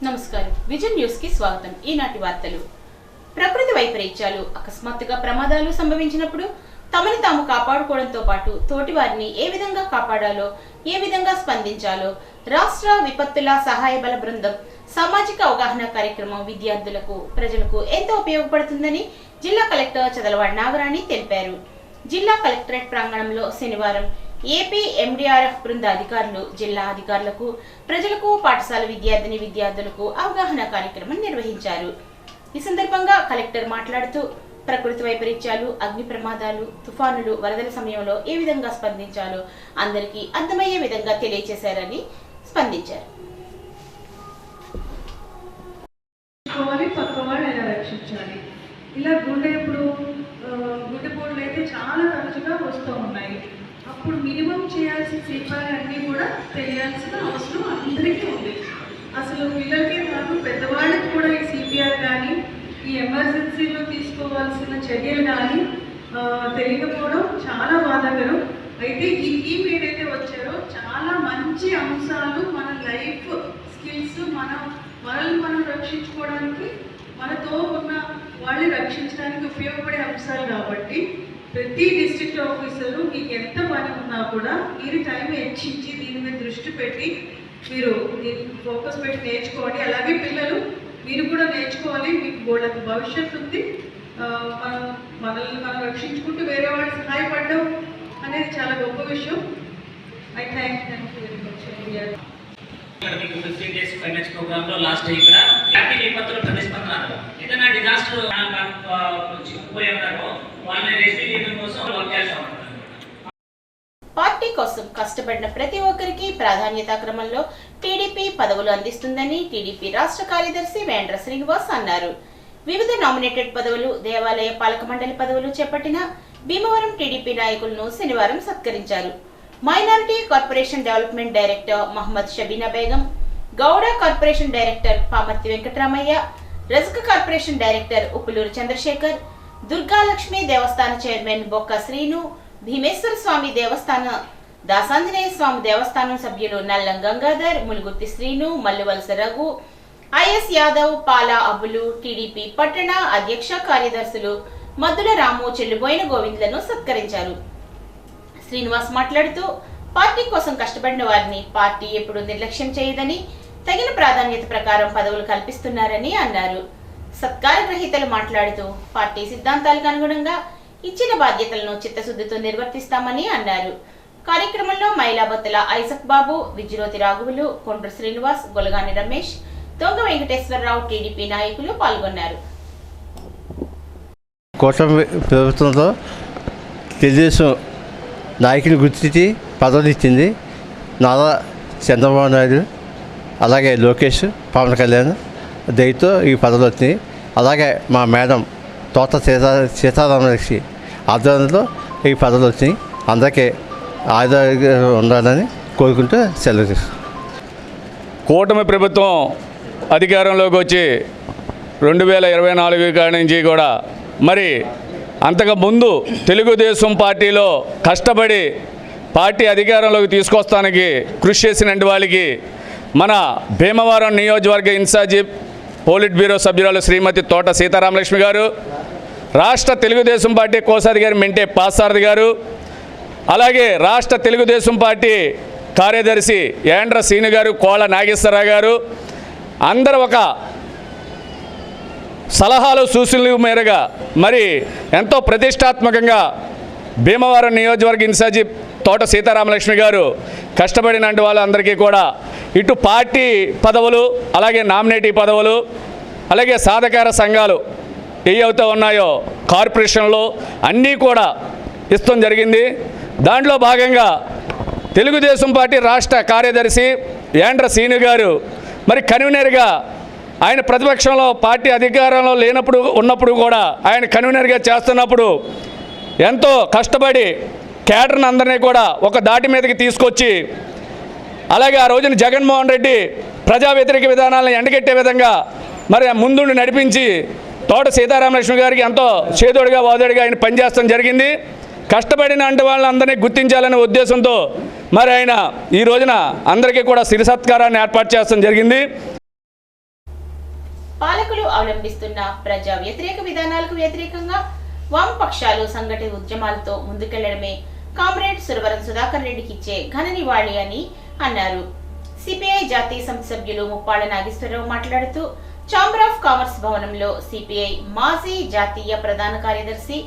నమస్కారం vision news కి స్వాగతం। ఈనాటి వార్తలు। ప్రకృతి వైపరీత్యాలు అకస్మాత్తుగా ప్రమాదాలు సంభవించినప్పుడు తమని తాము కాపాడుకోవడంతో పాటు తోటి వారిని ఏ విధంగా కాపాడాలో ఏ విధంగా స్పందించాలో రాష్ట్ర విపత్తుల సహాయ బల బృందం సామాజిక అవగాహన కార్యక్రమం విద్యార్థులకు ప్రజలకు ఎంతో ఉపయోగపడుతుందని జిల్లా కలెక్టర్ చదలవాడ నాగరాణి తెలిపారు। జిల్లా కలెక్టరేట్ ప్రాంగణంలో శనివారం ఏపీ ఎండీఆర్ఎఫ్ బృంద అధికారులు జిల్లా అధికారులకు ప్రజలకు పాఠశాల విద్యార్థులకు అవగాహన కార్యక్రమం నిర్వహించారు। ఈ సందర్భంగా కలెక్టర్ మాట్లాడుతూ ప్రకృతి వైపరీత్యాలు అగ్ని ప్రమాదాలు తుఫానులు వరదల సమయంలో ఏ విధంగా స్పందించాలో అందరికీ అర్థమయ్యే విధంగా తెలియజేశారని స్పందించారు। ఇలా గుండెపోటులు అయితే చాలా తరచుగా వస్తూ ఉన్నాయి। అప్పుడు మినిమం చేయాల్సిన సిపాలన్నీ కూడా తెలియాల్సిన అవసరం అందరికీ ఉంది। అసలు పిల్లలకే కాదు పెద్దవాళ్ళకి కూడా ఈ సిపిఆర్ కానీ ఈ ఎమర్జెన్సీలో తీసుకోవాల్సిన చర్యలు కానీ తెలియకపోవడం చాలా బాధాకరం। అయితే ఈ టీం ఏదైతే వచ్చారో చాలా మంచి అంశాలు మన లైఫ్ స్కిల్స్ మనల్ని మనం రక్షించుకోవడానికి మనతో ఉన్న వాళ్ళని రక్షించడానికి ఉపయోగపడే అంశాలు కాబట్టి ప్రతి డిస్ట్రిక్ట్ ఆఫీసరు మీకు ఎంత పని ఉన్నా కూడా మీరు టైం హెచ్చించి దీని మీద దృష్టి పెట్టి మీరు దీనికి ఫోకస్ పెట్టి నేర్చుకోవాలి। అలాగే పిల్లలు మీరు కూడా నేర్చుకోవాలి, మీకు వాళ్ళకి భవిష్యత్తు ఉంది। మనల్ని మనం రక్షించుకుంటూ వేరే వాళ్ళు సహాయపడడం అనేది చాలా గొప్ప విషయం। I thank you very much. Programme లో లాస్ట్ ఇక్కడ ఏపీ విపత్తుల ప్రతిస్పందన ఏదైనా డిజాస్టర్ చిక్కుపోయారో వాళ్ళని రెస్క్యూ చేయడం కోసం వర్క్ చేస్తాం। పార్టీ కోసం కష్టపడిన ప్రతి ఒక్కరికి ప్రాధాన్యత క్రమంలో టీడీపీ పదవులు అందిస్తుందని టీడీపీ రాష్ట్ర కార్యదర్శి వేండ్ర శ్రీనివాస్ అన్నారు। వివిధ నామినేటెడ్ పదవులు దేవాలయ పాలక మండలి పదవులు చేపట్టిన భీమవరం టీడీపీ నాయకులను శనివారం సత్కరించారు। Minority corporation development director Mohammad Shabina Begum, Gowda corporation director Pamarthi Venkataramaiah, Rajaka corporation director Uppuluru Chandrashekar, Durgalakshmi దేవస్థాన చైర్మన్ బొక్క శ్రీను, భీమేశ్వర స్వామి దేవస్థాన దాసాంజనేయ స్వామి దేవస్థానం సభ్యులు నల్లం గంగాధర్, ములుగుర్తి శ్రీను, మల్లువలస రఘు, ఐఎస్ యాదవ్, పాలా అబ్బులు, టీడీపీ పట్టణ అధ్యక్ష కార్యదర్శులు మద్దుల రాము, చెల్లుబోయిన గోవింద్లను సత్కరించారు। శ్రీనివాస్ మాట్లాడుతూ పార్టీ కోసం కష్టపడిన వారిని పార్టీ ఎప్పుడు నిర్లక్ష్యం చేయదని తగిన ప్రాధాన్యత ప్రకారం పదవులు కల్పిస్తున్నారని అన్నారు। సత్కార గ్రహీతలు మాట్లాడుతూ పార్టీ సిద్ధాంతాలకు అనుగుణంగా ఇచ్చిన బాధ్యతలను చిత్తశుద్ధితో నిర్వర్తిస్తామని అన్నారు। కార్యక్రమంలో మైలాబత్తుల ఐసక్ బాబు, విజ్రోతి రాఘవులు, కొండ్రు శ్రీనివాస్, గొలగాని రమేష్, దొంగ వెంకటేశ్వరరావు టీడీపీ నాయకులు పాల్గొన్నారు। కూటమి ప్రభుత్వంతో తెలుగుదేశం నాయకుని గుర్తించి పదవులు ఇచ్చింది నారా చంద్రబాబు నాయుడు, అలాగే లోకేష్, పవన్ కళ్యాణ్ దయతో ఈ పదవులు వచ్చినాయి। అలాగే మా మేడం తోట సీతారామలక్ష్మి ఆధ్వర్యంలో ఈ పదవులు వచ్చినాయి। అందరికీ ఆరోగ్యంగా ఉండాలని కోరుకుంటూ సెలవు తీసుకుంటాం। కూటమి ప్రభుత్వం అధికారంలోకి వచ్చి 2024 కాడి నుంచి కూడా మరి అంతకు ముందు తెలుగుదేశం పార్టీలో కష్టపడి పార్టీ అధికారంలోకి తీసుకొస్తానికి కృషి చేసిన వాళ్ళకి మన భీమవరం నియోజకవర్గ ఇన్ఛార్జి పోలిట్ బ్యూరో సభ్యురాలు శ్రీమతి తోట సీతారామలక్ష్మి గారు, రాష్ట్ర తెలుగుదేశం పార్టీ కోశాధికారి మెంటే పాసారథి గారు, అలాగే రాష్ట్ర తెలుగుదేశం పార్టీ కార్యదర్శి యాండ్ర సీను గారు, కోళ్ళ నాగేశ్వరరావు గారు అందరూ ఒక సలహాలు సూచనల మేరగా మరి ఎంతో ప్రతిష్టాత్మకంగా భీమవరం నియోజకవర్గ ఇన్ఛార్జి తోట సీతారామలక్ష్మి గారు కష్టపడిన వాళ్ళందరికీ కూడా ఇటు పార్టీ పదవులు, అలాగే నామినేటీ పదవులు, అలాగే సాధకార సంఘాలు ఏవైతే ఉన్నాయో కార్పొరేషన్లో అన్నీ కూడా ఇష్టం జరిగింది। దాంట్లో భాగంగా తెలుగుదేశం పార్టీ రాష్ట్ర కార్యదర్శి యాండ్ర సీను గారు మరి కన్వీనర్గా ఆయన ప్రతిపక్షంలో పార్టీ అధికారంలో ఉన్నప్పుడు కూడా ఆయన కన్వీనర్గా చేస్తున్నప్పుడు ఎంతో కష్టపడి కేడర్ని అందరినీ కూడా ఒక దాటి మీదకి తీసుకొచ్చి, అలాగే ఆ రోజున జగన్మోహన్ రెడ్డి ప్రజా వ్యతిరేక విధానాలను ఎండగట్టే విధంగా మరి ముందుండి నడిపించి తోట సీతారామలక్ష్మి గారికి ఎంతో చేదోడుగా వాదోడుగా ఆయన పనిచేయడం జరిగింది। కష్టపడిన వాళ్ళందరినీ గుర్తించాలనే ఉద్దేశంతో మరి ఆయన ఈ రోజున అందరికీ కూడా సిరి సత్కారాన్ని ఏర్పాటు చేయడం జరిగింది। పాలకులు అవలంబిస్తున్న ప్రజా వ్యతిరేక విధానాలకు వ్యతిరేకంగా వామపక్షాలు సంఘటిత ఉద్యమాలతో ముందుకెళ్లడమే కామ్రేడ్ సురవరం సుధాకర్ రెడ్డికి ఇచ్చే ఘన నివాళి అని అన్నారు. సిపిఐ జాతీయ సమితి సభ్యులు ముప్పాళ్ల నాగేశ్వరరావు మాట్లాడుతూ ఛాంబర్ ఆఫ్ కామర్స్ భవనంలో సిపిఐ మాజీ జాతీయ ప్రధాన కార్యదర్శి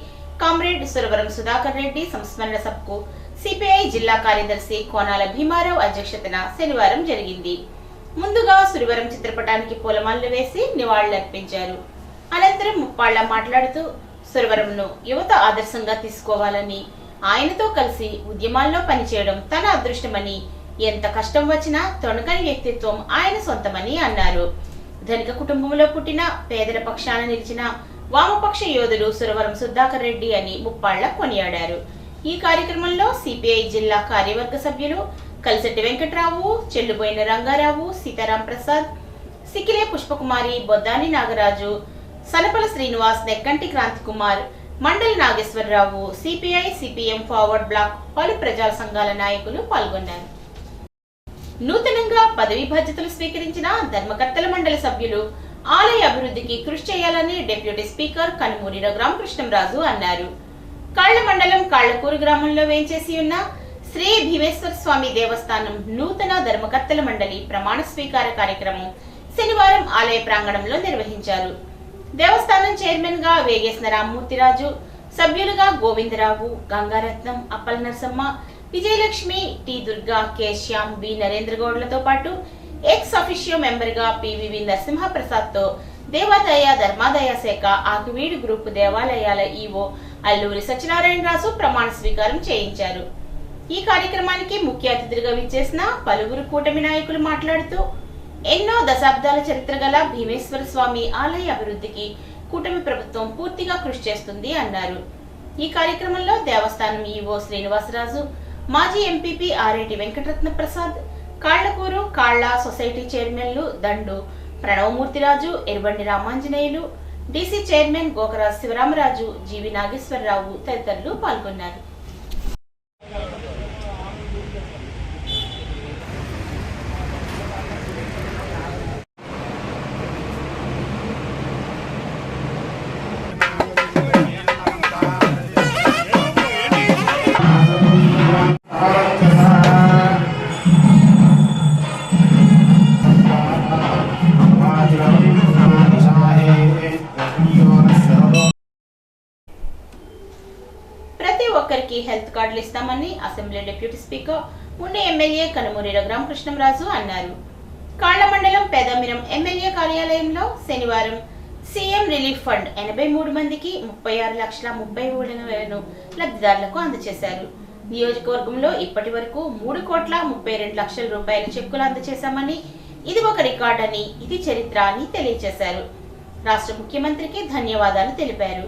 కామ్రేడ్ సురవరం సుధాకర్ రెడ్డి సంస్మరణ సభకు సిపిఐ జిల్లా కార్యదర్శి కోనాల భీమారావు అధ్యక్షతన శనివారం జరిగింది. ముందుగా సురవరం చిత్రపటానికి పూలమాలలు వేసి నివాళులర్పించారు. అనంతరం ముప్పాళ్ల మాట్లాడుతూ సురవరంను యువత ఆదర్శంగా తీసుకోవాలని, ఆయనతో కలిసి ఉద్యమాల్లో పనిచేయడం తన అదృష్టమని, ఎంత కష్టం వచ్చినా తొణకని వ్యక్తిత్వం ఆయన సొంతమని అన్నారు. ధనిక కుటుంబంలో పుట్టిన పేదల పక్షాన నిలిచిన వామపక్ష యోధుడు సురవరం సుధాకర్ రెడ్డి అని ముప్పాళ్ల కొనియాడారు. ఈ కార్యక్రమంలో సిపిఐ జిల్లా కార్యవర్గ సభ్యులు Kalisetti Venkatrao, Chelluboina Rangarao, Sitaram Prasad, Sikile Pushpakumari, Boddani Nagaraju, Sanapala Srinivas, Nekkanti Kranthi Kumar, Mandali Nageswararao, CPI CPM forward bloc పలు ప్రజా సంఘాల నాయకులు పాల్గొన్నారు. నూతనంగా పదవి బాధ్యతలు స్వీకరించిన ధర్మకర్తల మండలి సభ్యులు ఆలయ అభివృద్ధికి కృషి చేయాలని డిప్యూటీ స్పీకర్ కనుమూరి రఘురామకృష్ణంరాజు అన్నారు. కాళ్ల మండలం కాళ్లకూరు గ్రామంలో వేంచేసి ఉన్న శ్రీ భీమేశ్వర స్వామి దేవస్థానం నూతన ధర్మకర్తల మండలి ప్రమాణ స్వీకార కార్యక్రమం శనివారం ఆలయ ప్రాంగణంలో నిర్వహించారు. దేవస్థానం చైర్మన్ గా వేగేసిన రామ్మూర్తిరాజు, సభ్యులుగా Govindarao, Gangaratnam, Appala Narasamma, Vijayalakshmi, T Durga, K Shyam, B నరేంద్రగౌడ్లతో పాటు ఎక్స్ అఫిషియో మెంబర్ గా పివివి నరసింహప్రసాద్ తో దేవాదాయ ధర్మాదాయ శాఖ ఆకివీడు గ్రూపు దేవాలయాల ఈవో అల్లూరి సత్యనారాయణరాజు ప్రమాణ స్వీకారం చేయించారు. ఈ కార్యక్రమానికి ముఖ్య అతిథులుగా విచ్చేసిన పలువురు కూటమి నాయకులు మాట్లాడుతూ ఎన్నో దశాబ్దాల చరిత్ర గల భీమేశ్వర స్వామి ఆలయ అభివృద్ధికి కూటమి ప్రభుత్వం పూర్తిగా కృషి చేస్తుంది అన్నారు. ఈ కార్యక్రమంలో దేవస్థానం ఈవో శ్రీనివాసరాజు, మాజీ ఎంపీపీ ఆరేటి వెంకటరత్న ప్రసాద్, కాళ్లకూరు కాళ్ల సొసైటీ చైర్మన్లు దండు ప్రణవమూర్తిరాజు, ఎరుబండి రామాంజనేయులు, డీసీ చైర్మన్ గోకరాజు శివరామరాజు, జీవి నాగేశ్వరరావు తదితరులు పాల్గొన్నారు. ప్రతి ఒక్కరికి హెల్త్ కార్డులు ఇస్తామని అసెంబ్లీ డిప్యూటీ స్పీకర్ ఉండే ఎమ్మెల్యే కనుమూరి రఘురామకృష్ణంరాజు అన్నారు. కాళ్ల మండలం పెదమిరం ఎమ్మెల్యే కార్యాలయంలో శనివారం సీఎం రిలీఫ్ ఫండ్ 83 మందికి 36,30,000 లబ్ధిదారులకు అందజేశారు. నియోజకవర్గంలో ఇప్పటి వరకు 3,32,00,000 రూపాయల చెక్కులు అందజేశామని, ఇది ఒక రికార్డ్ అని, ఇది చరిత్ర అని తెలియజేశారు. రాష్ట్ర ముఖ్యమంత్రికి ధన్యవాదాలు తెలిపారు.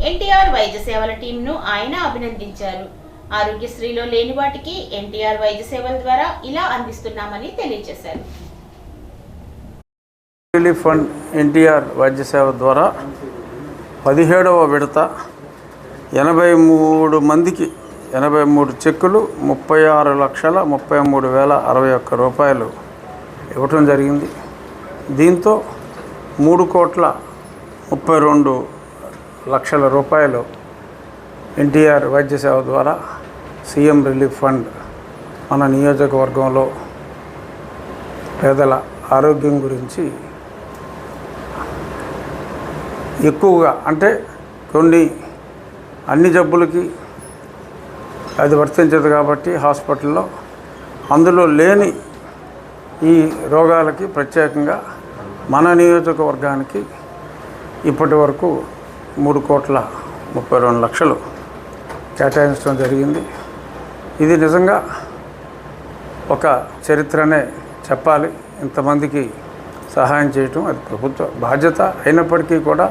ఎన్టీఆర్ వైద్య సేవల టీంను ఆయన అభినందించారు. ఆరోగ్యశ్రీలో లేని వాటికి ఎన్టీఆర్ వైద్య సేవల ద్వారా ఇలా అందిస్తున్నామని తెలియజేశారు. రిలీఫ్ ఫండ్ ఎన్టీఆర్ వైద్య సేవ ద్వారా 17వ విడత 83 మందికి 83 చెక్కులు 36,33,061 రూపాయలు ఇవ్వటం జరిగింది. దీంతో 3,32,00,000 రూపాయలు ఎన్టీఆర్ వైద్య సేవ ద్వారా సీఎం రిలీఫ్ ఫండ్ మన నియోజకవర్గంలో పేదల ఆరోగ్యం గురించి ఎక్కువగా, అంటే అన్ని జబ్బులకి అది వర్తించదు కాబట్టి హాస్పిటల్లో, అందులో లేని ఈ రోగాలకి ప్రత్యేకంగా మన నియోజకవర్గానికి ఇప్పటి వరకు 3,32,00,000 కేటాయించడం జరిగింది. ఇది నిజంగా ఒక చరిత్రనే చెప్పాలి. ఇంతమందికి సహాయం చేయటం అది ప్రభుత్వ బాధ్యత అయినప్పటికీ కూడా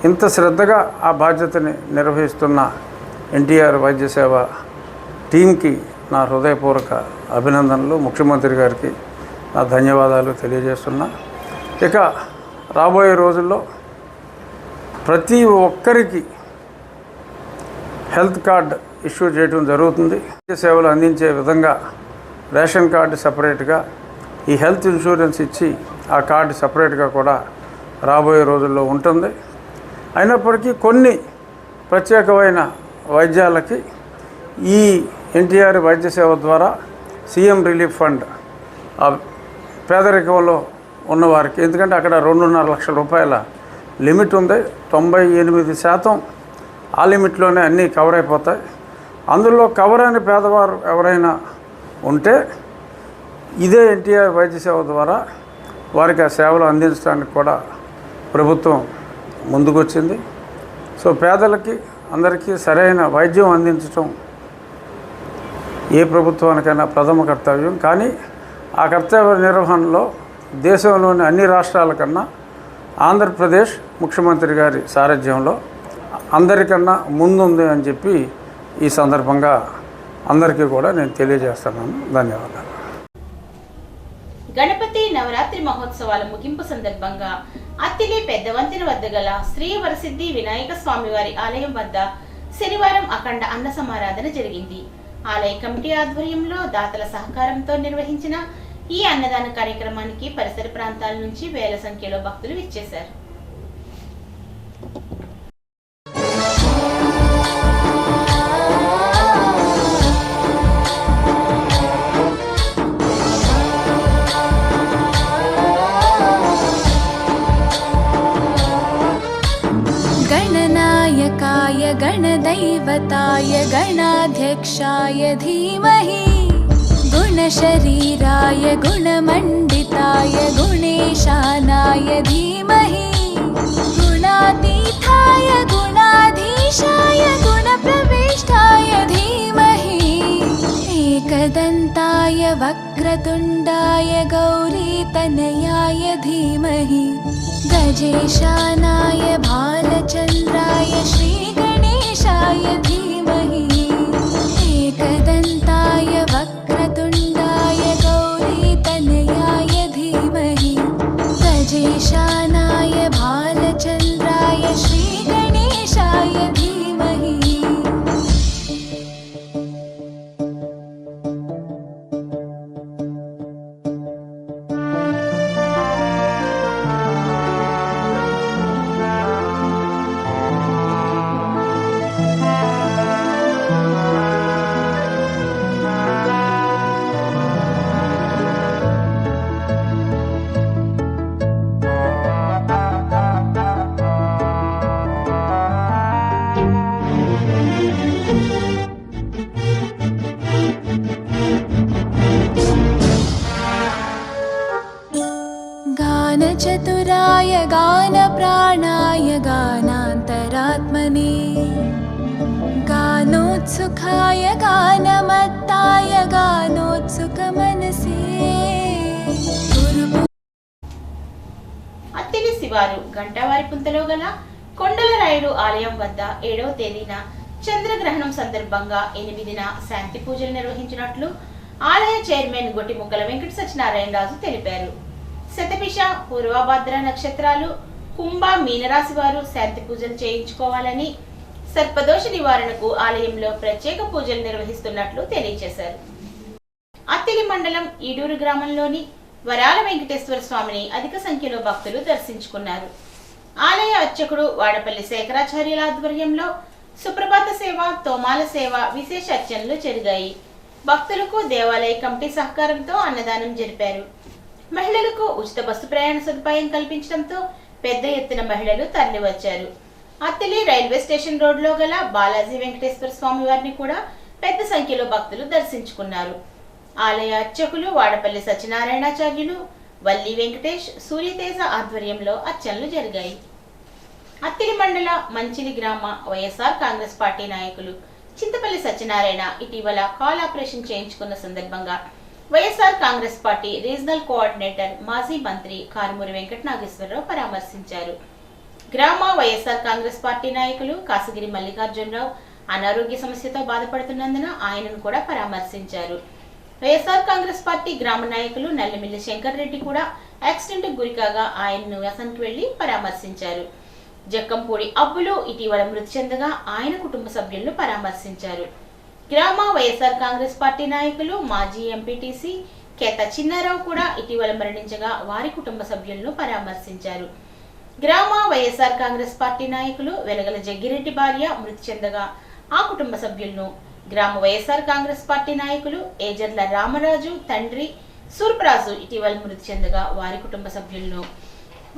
ఇంత శ్రద్ధగా ఆ బాధ్యతని నిర్వహిస్తున్న ఎన్టీఆర్ వైద్య సేవ టీంకి నా హృదయపూర్వక అభినందనలు, ముఖ్యమంత్రి గారికి నా ధన్యవాదాలు తెలియజేస్తున్నా. ఇక రాబోయే రోజుల్లో ప్రతి ఒక్కరికి హెల్త్ కార్డ్ ఇష్యూ చేయడం జరుగుతుంది. వైద్య సేవలు అందించే విధంగా రేషన్ కార్డు సపరేట్గా, ఈ హెల్త్ ఇన్సూరెన్స్ ఇచ్చి ఆ కార్డు సపరేట్గా కూడా రాబోయే రోజుల్లో ఉంటుంది. అయినప్పటికీ కొన్ని ప్రత్యేకమైన వైద్యాలకి ఈ ఎన్టీఆర్ వైద్య సేవ ద్వారా సీఎం రిలీఫ్ ఫండ్ పేదరికంలో ఉన్నవారికి, ఎందుకంటే అక్కడ 2.5 లక్షల రూపాయల లిమిట్ ఉంది. 98% ఆ లిమిట్లోనే అన్నీ కవర్ అయిపోతాయి. అందులో కవర్ అయిన పేదవారు ఎవరైనా ఉంటే ఇదే ఎన్టీఆర్ వైద్య సేవ ద్వారా వారికి ఆ సేవలు అందించడానికి కూడా ప్రభుత్వం ముందుకొచ్చింది. సో పేదలకి అందరికీ సరైన వైద్యం అందించడం ఏ ప్రభుత్వానికైనా ప్రథమ కర్తవ్యం. కానీ ఆ కర్తవ్య నిర్వహణలో దేశంలోని అన్ని రాష్ట్రాల కన్నా ఆంధ్రప్రదేశ్ ముఖ్యమంత్రి గారి సారథ్యంలో అందరికన్నా ముందుంది అని చెప్పి ఈ సందర్భంగా అందరికీ కూడా నేను తెలియజేస్తున్నాను. ధన్యవాదాలు. గణపతి నవరాత్రి మహోత్సవాల ముగింపు సందర్భంగా అత్తిలి పెద్ద వంతెన వద్ద గల శ్రీ వరసిద్ధి వినాయక స్వామివారి ఆలయం వద్ద శనివారం అఖండ అన్న సమారాధన జరిగింది. ఆలయ కమిటీ ఆధ్వర్యంలో దాతల సహకారంతో నిర్వహించిన ఈ అన్నదాన కార్యక్రమానికి పరిసర ప్రాంతాల నుంచి వేల సంఖ్యలో భక్తులు విచ్చేశారు. गणनायकाय गणदैवताय गणाध्यक्षाय धीमहि गुणशरीराय गुणमण्डिताय गुणेशानाय धीमहि गुणातीताय गुणाधीशाय गुणप्रविष्टाय धीमहि एकदन्ताय वक्रतुण्डाय गौरीतनयाय धीमहि गजेशानाय भालचन्द्राय श्रीगणेशाय धीमहि एकदन्ताय वक्रतुण्डाय गौरीतनयाय धीमहि गजेशानाय भालचन्द्राय श्रीगणेशाय धीमहि। गानचतुराय गानप्राणाय गानान्तरात्मने गानोत्सुकाय गानमत्ताय गानोत्सुकमनसे। అత్తిలి శివారు గంటవారి పుంతలో గల కొండలరాయుడు ఆలయం వద్ద 7వ తేదీన చంద్రగ్రహణం సందర్భంగా 8న శాంతి పూజలు నిర్వహించినట్లు ఆలయ చైర్మన్ గొట్టిముక్కల వెంకట సత్యనారాయణరాజు తెలిపారు. శతభిష పూర్వభద్ర నక్షత్రాలు కుంభ మీనరాశి వారు శాంతి పూజలు చేయించుకోవాలని, సర్పదోష నివారణకు ఆలయంలో ప్రత్యేక పూజలు నిర్వహిస్తున్నట్లు తెలియజేశారు. అత్తిలి మండలం ఈడూరు గ్రామంలోని వరాల వెంకటేశ్వర స్వామిని అధిక సంఖ్యలో భక్తులు దర్శించుకున్నారు. ఆలయ అర్చకుడు వాడపల్లి శేఖరాచార్యుల ఆధ్వర్యంలో సుప్రభాత సేవ, తోమాల సేవ, విశేష అర్చనలు జరిగాయి. భక్తులకు దేవాలయ కమిటీ సహకారంతో అన్నదానం జరిపారు. మహిళలకు ఉచిత బస్సు ప్రయాణ సదుపాయం కల్పించడంతో పెద్ద ఎత్తున మహిళలు తరలివచ్చారు. అత్తిలి రైల్వే స్టేషన్ రోడ్లో గల బాలాజీ వెంకటేశ్వర స్వామి వారిని కూడా పెద్ద సంఖ్యలో భక్తులు దర్శించుకున్నారు. ఆలయ అర్చకులు వాడపల్లి సత్యనారాయణాచార్యులు, వల్లి వెంకటేష్, సూర్యతేజ ఆధ్వర్యంలో అర్చనలు జరిగాయి. అత్తిలి మండల మంచిలి గ్రామ వైఎస్ఆర్ కాంగ్రెస్ పార్టీ నాయకులు చింతపల్లి సత్యనారాయణ ఇటీవల కాల్ ఆపరేషన్ చేయించుకున్న సందర్భంగా YSR Congress party regional coordinator మాజీ మంత్రి కారుమూరి వెంకట నాగేశ్వరరావు పరామర్శించారు. గ్రామ వైఎస్ఆర్ కాంగ్రెస్ పార్టీ నాయకులు కాసగిరి మల్లికార్జునరావు అనారోగ్య సమస్యతో బాధపడుతున్నందున ఆయనను కూడా పరామర్శించారు. వైఎస్ఆర్ కాంగ్రెస్ పార్టీ గ్రామ నాయకులు నల్లిమిల్లి శంకర్ రెడ్డి కూడా యాక్సిడెంట్ గురికాగా ఆయన్ను వ్యసనకు వెళ్లి పరామర్శించారు. జక్కంపూడి అబ్బులు ఇటీవల మృతి చెందగా ఆయన కుటుంబ సభ్యులను పరామర్శించారు. గ్రామ వైఎస్ఆర్ కాంగ్రెస్ పార్టీ నాయకులు మాజీ ఎంపీటీసీ కేత చిన్నారావు కూడా ఇటీవల మరణించగా వారి కుటుంబ సభ్యులను పరామర్శించారు. గ్రామ వైఎస్ఆర్ కాంగ్రెస్ పార్టీ నాయకులు వెలగల జగ్గిరెడ్డి భార్య మృతి చెందగా ఆ కుటుంబ సభ్యులను, గ్రామ వైఎస్ఆర్ కాంగ్రెస్ పార్టీ నాయకులు ఏజర్ల రామరాజు తండ్రి సూర్పరాజు ఇటీవల మృతి చెందగా వారి కుటుంబ సభ్యులను,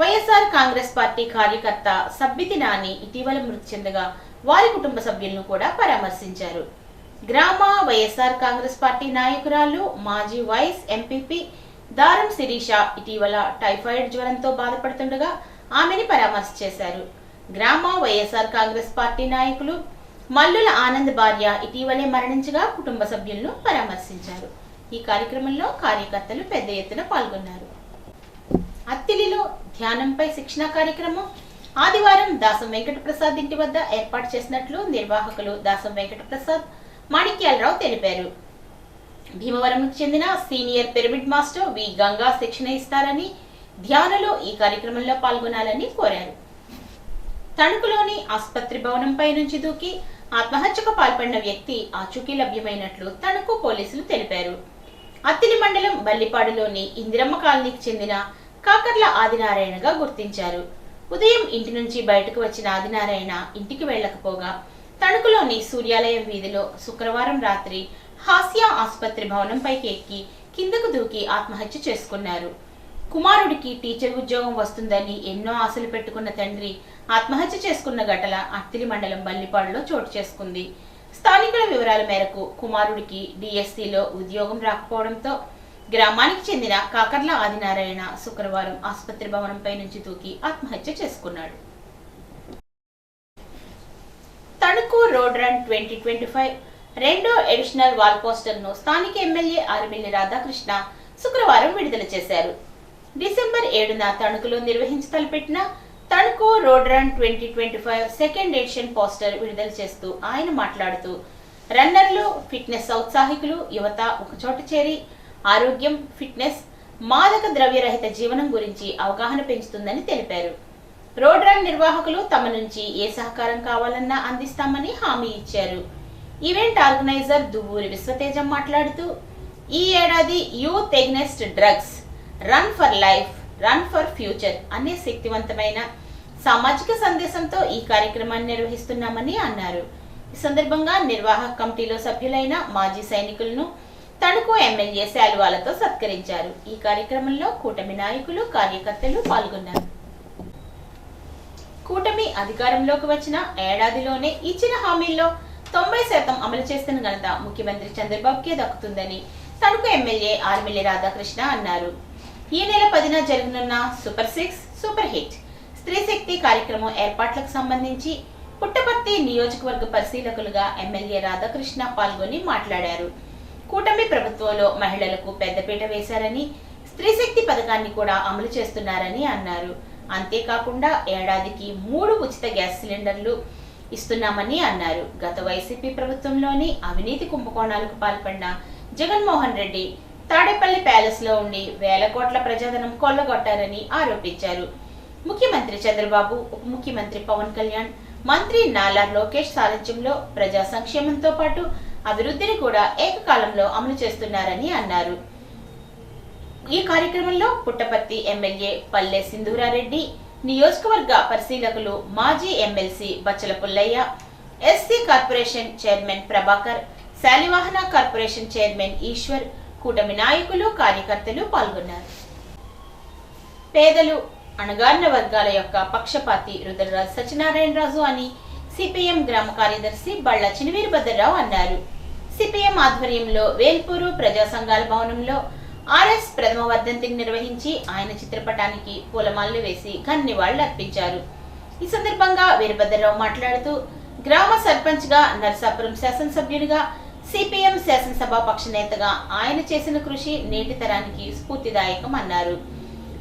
వైఎస్ఆర్ కాంగ్రెస్ పార్టీ కార్యకర్త సబ్బితి నాని ఇటీవల మృతి చెందగా వారి కుటుంబ సభ్యులను కూడా పరామర్శించారు. గ్రామ వైఎస్ఆర్ కాంగ్రెస్ పార్టీ నాయకురాలు మాజీ వైస్ ఎంపీపీ దారం శిరీష ఇటీవల టైఫాయిడ్ జ్వరంతో బాధపడుతుండగా ఆమెని పరామర్శ చేశారు. గ్రామ వైఎస్ఆర్ కాంగ్రెస్ పార్టీ నాయకులు మల్లుల ఆనంద్ భార్య ఇటీవలే మరణించగా కుటుంబ సభ్యులను పరామర్శించారు. ఈ కార్యక్రమంలో కార్యకర్తలు పెద్ద ఎత్తున పాల్గొన్నారు. అత్తిలిలో ధ్యానంపై శిక్షణ కార్యక్రమం ఆదివారం దాసం వెంకటప్రసాద్ ఇంటి వద్ద ఏర్పాటు చేసినట్లు నిర్వాహకులు దాసం వెంకటప్రసాద్, మాణిక్యాలరావు తెలిపారు. భీమవరంకు చెందిన సీనియర్ పిరమిడ్ మాస్టర్ వి గంగా శిక్షణ ఇస్తారని, ధ్యానులు ఈ కార్యక్రమంలో పాల్గొనాలని కోరారు. తణుకులోని ఆసుపత్రి భవనంపై నుంచి దూకి ఆత్మహత్యకు పాల్పడిన వ్యక్తి ఆచూకీ లభ్యమైనట్లు తణుకు పోలీసులు తెలిపారు. అత్తిలి మండలం బల్లిపాడులోని ఇందిరమ్మ కాలనీకి చెందిన కాకర్ల ఆదినారాయణగా గుర్తించారు. ఉదయం ఇంటి నుంచి బయటకు వచ్చిన ఆదినారాయణ ఇంటికి వెళ్లకపోగా తణుకులోని సూర్యాలయం వీధిలో శుక్రవారం రాత్రి హాస్య ఆసుపత్రి భవనంపైకి ఎక్కి కిందకు దూకి ఆత్మహత్య చేసుకున్నారు. కుమారుడికి టీచర్ ఉద్యోగం వస్తుందని ఎన్నో ఆశలు పెట్టుకున్న తండ్రి ఆత్మహత్య చేసుకున్న ఘటన అత్తిలి మండలం బల్లిపాడులో చోటు చేసుకుంది. స్థానికుల వివరాల మేరకు కుమారుడికి డిఎస్సిలో ఉద్యోగం రాకపోవడంతో గ్రామానికి చెందిన కాకర్ల ఆదినారాయణ శుక్రవారం ఆసుపత్రి భవనంపై నుంచి దూకి ఆత్మహత్య చేసుకున్నాడు. తణుకు రోడ్ రన్ 2025 రెండో ఎడిషనల్ వాల్ పోస్టర్ ను స్థానిక ఎమ్మెల్యే ఆర్మిల్లి రాధాకృష్ణ శుక్రవారం విడుదల చేశారు. డిసెంబర్ 7న తణుకులో నిర్వహించి తలపెట్టిన Tanuku road run 2025 second edition poster విడుదల చేస్తూ ఆయన మాట్లాడుతూ, రన్నర్లు, ఫిట్నెస్ ఔత్సాహికులు, యువత ఒకచోట చేరి ఆరోగ్యం, ఫిట్నెస్, మాదక ద్రవ్యరహిత జీవనం గురించి అవగాహన పెంచుతుందని తెలిపారు. రోడ్ రన్ నిర్వాహకులు తమ నుంచి ఏ సహకారం కావాలన్నా అందిస్తామని హామీ ఇచ్చారు. ఈవెంట్ ఆర్గనైజర్ దువ్వూరి విశ్వతేజం మాట్లాడుతూ, ఈ ఏడాది youth against drugs, run for life, run for future అనే శక్తివంతమైన సామాజిక సందేశంతో ఈ కార్యక్రమాన్ని నిర్వహిస్తున్నామని అన్నారు. ఈ సందర్భంగా నిర్వాహక కమిటీలో సభ్యులైన మాజీ సైనికులను తణుకు ఎమ్మెల్యే శాలువాలతో సత్కరించారు. ఈ కార్యక్రమంలో కూటమి నాయకులు, కార్యకర్తలు పాల్గొన్నారు. కూటమి అధికారంలోకి వచ్చిన ఏడాదిలోనే ఇచ్చిన హామీల్లో 90% అమలు చేస్తున్న ఘనత ముఖ్యమంత్రి చంద్రబాబుకే దక్కుతుందని తణుకు ఎమ్మెల్యే ఆర్మిల్లి రాధాకృష్ణ అన్నారు. ఈ నెల 10న జరగనున్న సూపర్ 6 సూపర్ హిట్ స్త్రీ శక్తి కార్యక్రమం ఏర్పాట్లకు సంబంధించి పుట్టపర్తి నియోజకవర్గ పరిశీలకులుగా ఎమ్మెల్యే రాధాకృష్ణ పాల్గొని మాట్లాడారు. కూటమి ప్రభుత్వంలో మహిళలకు పెద్దపీట వేశారని, స్త్రీ శక్తి పథకాన్ని కూడా అమలు చేస్తున్నారని అన్నారు. అంతేకాకుండా ఏడాదికి 3 ఉచిత గ్యాస్ సిలిండర్లు ఇస్తున్నామని అన్నారు. గత వైసీపీ ప్రభుత్వంలోని అవినీతి కుంభకోణాలకు పాల్పడిన జగన్మోహన్ రెడ్డి తాడేపల్లి ప్యాలెస్ లో ఉండి వేల కోట్ల ప్రజాధనం కొల్లగొట్టారని ఆరోపించారు. ముఖ్యమంత్రి చంద్రబాబు, ఉప ముఖ్యమంత్రి పవన్ కళ్యాణ్, మంత్రి నాలా లోకేష్ సారథ్యంలో ప్రజా సంక్షేమంతో పాటు అభివృద్ధిని కూడా ఏకకాలంలో అమలు చేస్తున్నారని అన్నారు. ఈ కార్యక్రమంలో పుట్టపర్తి ఎమ్మెల్యే పల్లె సింధూరారెడ్డి, నియోజకవర్గ పరిశీలకులు మాజీ MLC Bachala Pullaiah, SC corporation chairman Prabhakar, Salivahana corporation chairman Eshwar, కూటమి నాయకులు, కార్యకర్తలు పాల్గొన్నారు. పేదలు, అణగారిన వర్గాల యొక్క పక్షపాతి రుద్రరాజు సత్యనారాయణరాజు అని సిపిఎం గ్రామ కార్యదర్శి బళ్ళ చినవీరభద్రరావు అన్నారు. సిపిఎం ఆధ్వర్యంలో వేల్పూరు ప్రజా సంఘాల భవనంలో ఆర్ఎస్ ప్రథమ వర్ధంతిని నిర్వహించి ఆయన చిత్రపటానికి పూలమాలలు వేసి ఘన నివాళులు అర్పించారు. ఈ సందర్భంగా వీరభద్రరావు మాట్లాడుతూ, గ్రామ సర్పంచ్ గా, నరసాపురం శాసనసభ్యుడిగా, సిపిఎం శాసనసభా పక్ష నేతగా ఆయన చేసిన కృషి నేటి తరానికి స్ఫూర్తిదాయకం అన్నారు.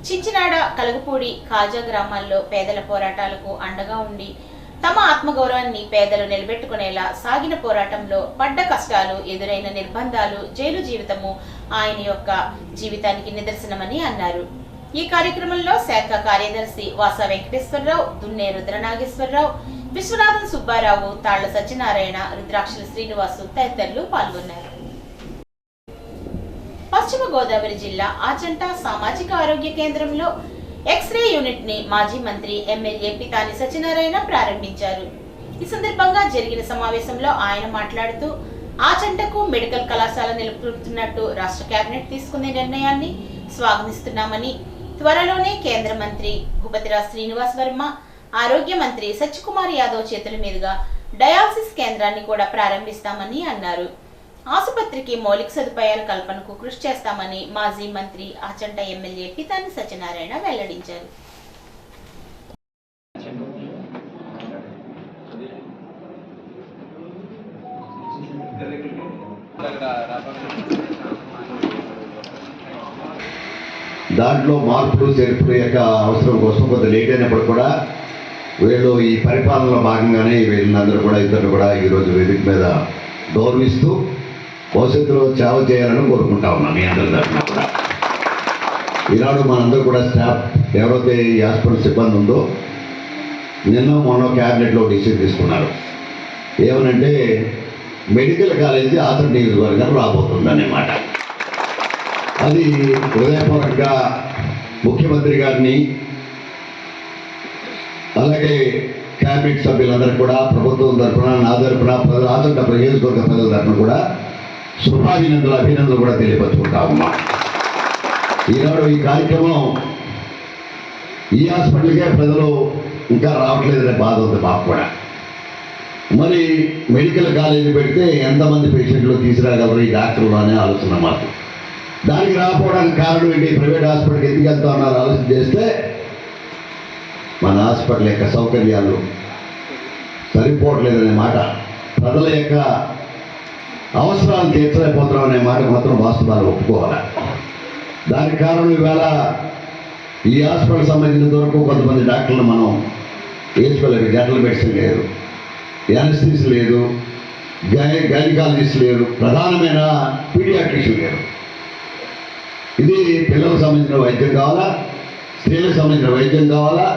చించినాడ, కలగపూడి, కాజా గ్రామాల్లో పేదల పోరాటాలకు అండగా ఉండి తమ ఆత్మగౌరవాన్ని పేదలు నిలబెట్టుకునేలా సాగిన పోరాటంలో పడ్డ కష్టాలు, ఎదురైన నిర్బంధాలు, జైలు జీవితము ఆయన యొక్క జీవితానికి నిదర్శనమని అన్నారు. ఈ కార్యక్రమంలో శాఖ కార్యదర్శి వాస వెంకటేశ్వరరావు, దున్నే రుద్రనాగేశ్వరరావు, విశ్వనాథన్ సుబ్బారావు, తాళ్ల సత్యనారాయణ, రుద్రాక్షల శ్రీనివాసు తదితరులు పాల్గొన్నారు. పశ్చిమ గోదావరి జిల్లా ఆచంట సామాజిక ఆరోగ్య కేంద్రంలో ఎక్స్రే యూనిట్ ని మాజీ మంత్రి ఎమ్మెల్యే పితాని సత్యనారాయణ ప్రారంభించారు. ఈ సందర్భంగా జరిగిన సమావేశంలో ఆయన మాట్లాడుతూ ఆచంటకు మెడికల్ కళాశాల నెలకొల్పుతున్నట్టు రాష్ట్ర కేబినెట్ తీసుకునే నిర్ణయాన్ని స్వాగతిస్తున్నామని, త్వరలోనే కేంద్ర మంత్రి భూపతిరాజ్ శ్రీనివాస్ వర్మ, ఆరోగ్య మంత్రి సత్యకుమార్ యాదవ్ చేతుల మీదుగా డయాలసిస్ కేంద్రాన్ని కూడా ప్రారంభిస్తామని అన్నారు. ఆసుపత్రికి మౌలిక సదుపాయాల కల్పనకు కృషి చేస్తామని మాజీ మంత్రి ఆచంట ఎమ్మెల్యే పితాని సత్యనారాయణ వెల్లడించారు. దాంట్లో మార్పులు చేర్పుల యొక్క అవసరం కోసం కొంత లేట్ అయినప్పుడు కూడా వీళ్ళు ఈ పరిపాలనలో భాగంగానే వీళ్ళందరూ కూడా ఇద్దరు కూడా ఈరోజు వేదిక మీద గౌరవిస్తూ భవిష్యత్తులో సేవ చేయాలని కోరుకుంటా ఉన్నాం. మీ అందరి తరఫున కూడా ఈనాడు మనందరూ కూడా స్టాఫ్ ఎవరైతే ఈ హాస్పిటల్ సిబ్బంది ఉందో నిన్న మొన్న క్యాబినెట్లో డిసిషన్ తీసుకున్నారు. ఏమనంటే మెడికల్ కాలేజీ ఆచరణ నియోజకవర్గం రాబోతుంది అన్నమాట. అది హృదయపూర్వకంగా ముఖ్యమంత్రి గారిని అలాగే క్యాబినెట్ సభ్యులందరూ కూడా ప్రభుత్వం తరఫున నా తరఫున ప్రజల ఆచరణ నియోజకవర్గ ప్రజల తరఫున కూడా అభినందనలు కూడా తెలియపరుచుకుంటా ఉన్నాం. ఈనాడు ఈ కార్యక్రమం ఈ హాస్పిటల్కే ప్రజలు ఇంకా రావట్లేదనే బాధ ఉంది మాకు కూడా. మరి మెడికల్ కాలేజీ పెడితే ఎంతమంది పేషెంట్లు తీసుకురాగలరు ఈ డాక్టర్లు అనే ఆలోచన మాకు. దానికి రాకపోవడానికి కారణం ఏంటి? ప్రైవేట్ హాస్పిటల్కి ఎందుకు వెళ్తా ఉన్నారు ఆలోచన చేస్తే మన హాస్పిటల్ యొక్క సౌకర్యాలు సరిపోవట్లేదనే మాట, ప్రజల యొక్క అవసరాలు తీర్చలేకపోతున్నాం అనే మాట మాత్రం వాస్తవాలు ఒప్పుకోవాలి. దానికి కారణం ఈవేళ ఈ హాస్పిటల్ సంబంధించినంత వరకు కొంతమంది డాక్టర్లు మనం వేసుకోలేదు. జనరల్ మెడిసిన్ లేదు, యానస్థీసియా లేదు, గైనకాలజిస్ట్ లేరు, ప్రధానమైన పీడియాట్రిషియన్ లేరు. ఇది పిల్లలకు సంబంధించిన వైద్యం కావాలా, స్త్రీలకు సంబంధించిన వైద్యం కావాలా,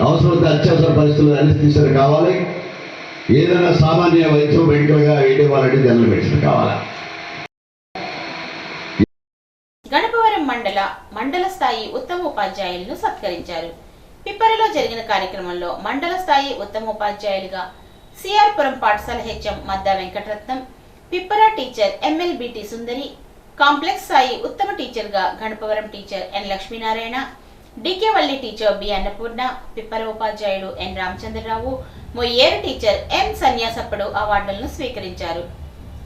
అవసరమైతే అత్యవసర పరిస్థితుల్లో యానస్థీసియా కావాలి, ఏదైనా సామాన్య వైద్యం మెడికల్గా వేయవాలంటే జనరల్ మెడిసిన్ కావాలా. గణపవరం మండల స్థాయి ఉత్తమ ఉపాధ్యాయులను సత్కరించారు. పిప్పరలో జరిగిన కార్యక్రమంలో మండల స్థాయి ఉత్తమ ఉపాధ్యాయులుగా సిఆర్పురం పాఠశాల హెచ్ఎం మద్దా వెంకటరత్నం, పిప్పర టీచర్ ఎంఎల్బిటి సుందరి, కాంప్లెక్స్ స్థాయి ఉత్తమ టీచర్గా గణపవరం టీచర్ ఎన్ లక్ష్మీనారాయణ, డికేవల్లి టీచర్ బి అన్నపూర్ణ, పిప్పర ఉపాధ్యాయుడు ఎన్ రామచంద్రరావు, మొయ్యేరు టీచర్ ఎం సన్యాసప్పుడు అవార్డులను స్వీకరించారు.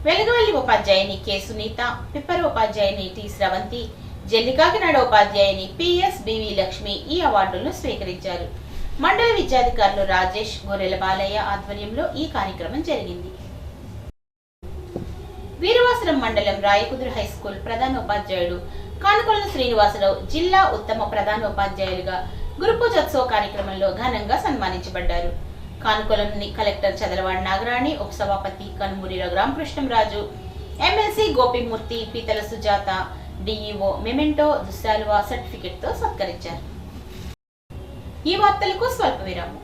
వెలుగువల్లి ఉపాధ్యాయుని కె సునీత, పిప్పర ఉపాధ్యాయుని టి స్రవంతి, జల్లికాకినాడ ఉపాధ్యాయుని పిఎస్ బివి లక్ష్మి ఈ అవార్డులను స్వీకరించారు. మండల విద్యాధికారులు రాజేష్, గొర్రెల బాలయ్య ఆధ్వర్యంలో ఈ కార్యక్రమం జరిగింది. వీరవాసరం మండలం రాయకుదురు హైస్కూల్ ప్రధానోపాధ్యాయుడు కానుకొల శ్రీనివాసరావు జిల్లా ఉత్తమ ప్రధానోపాధ్యాయులుగా గురుపూజోత్సవ కార్యక్రమంలో ఘనంగా సన్మానించబడ్డారు. కానుకొలని కలెక్టర్ చదలవాడి నాగరాణి, ఉపసభాపతి కనుమూరి రఘురామకృష్ణంరాజు, ఎమ్మెల్సీ గోపిమూర్తి, పీతల సుజాత, డిఈఓ మెమెంటో, దుస్సాలువా సర్టిఫికెట్ తో సత్కరించారు. ఈ వార్తలకు స్వల్ప విరామం.